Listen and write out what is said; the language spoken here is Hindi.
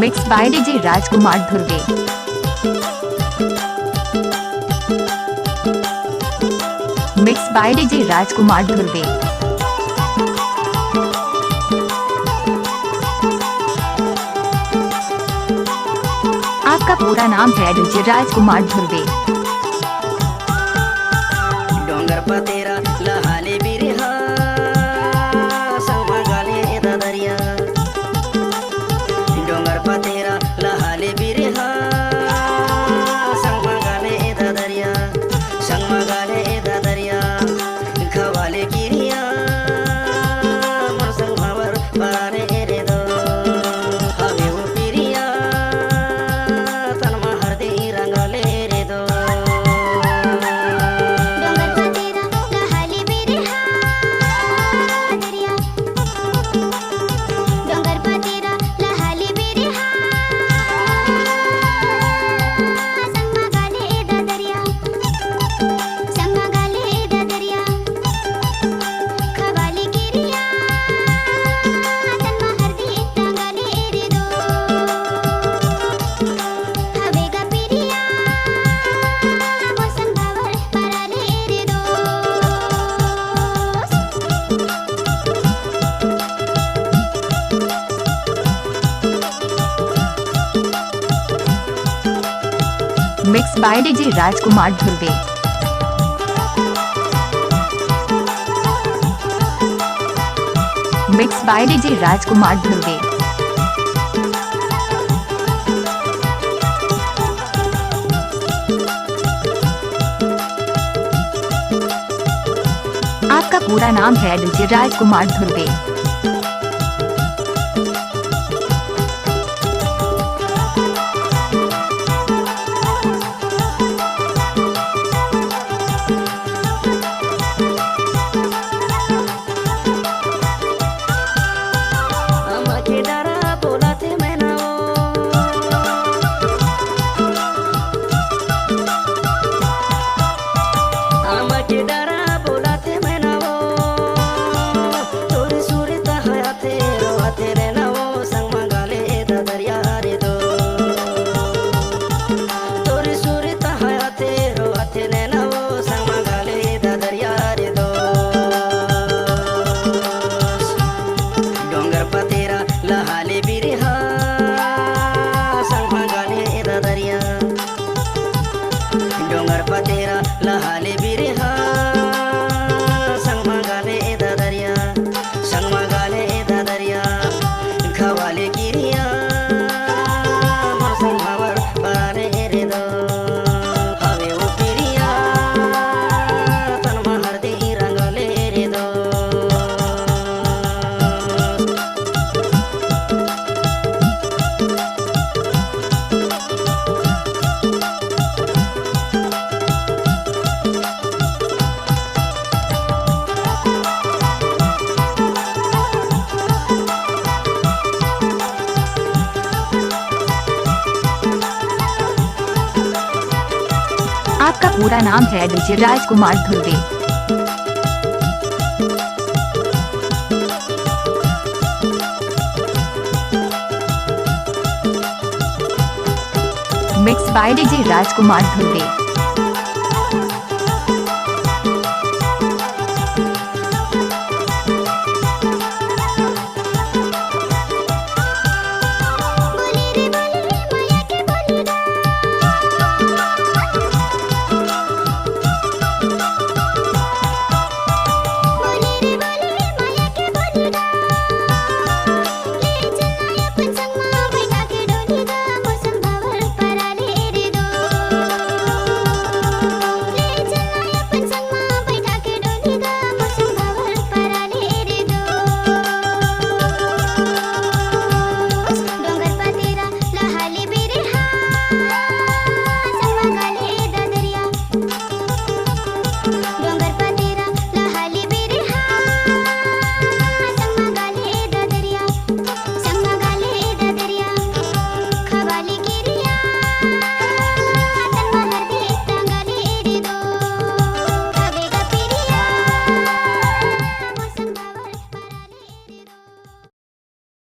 Mix by DJ Rajkumar Dhurve. Mix by DJ Rajkumar Dhurve. आपका पूरा नाम है डीजे राजकुमार धुर्वे। डोंगर पतेरा लहाले बिरहा संगमागाले दादरिया। डोंगर पतेरा लहाले बिरहा संगमागाले दादरिया। संगमागाले दादरिया खवाले गिरिया मौसम खबर पारे रे दो। हवे वो पिरिया तनमा हरदे रंगले रे दो। Mix by DJ Rajkumar Dhurve. Mix by DJ Rajkumar Dhurve. आपका पूरा नाम है डीजे राजकुमार धुर्वे। लहाले बिरहा संगमागाले दादरिया। डोंगर पतेरा लहाले बिरहा संगमागाले दादरिया। संगमागाले दादरिया खवाले गिरिया मौसम खबर पारे रे दो। हवे वो पिरिया तनमा हरदे रंगले रे दो। आपका पूरा नाम है DJ Rajkumar Dhurve. Mix by DJ Rajkumar Dhurve.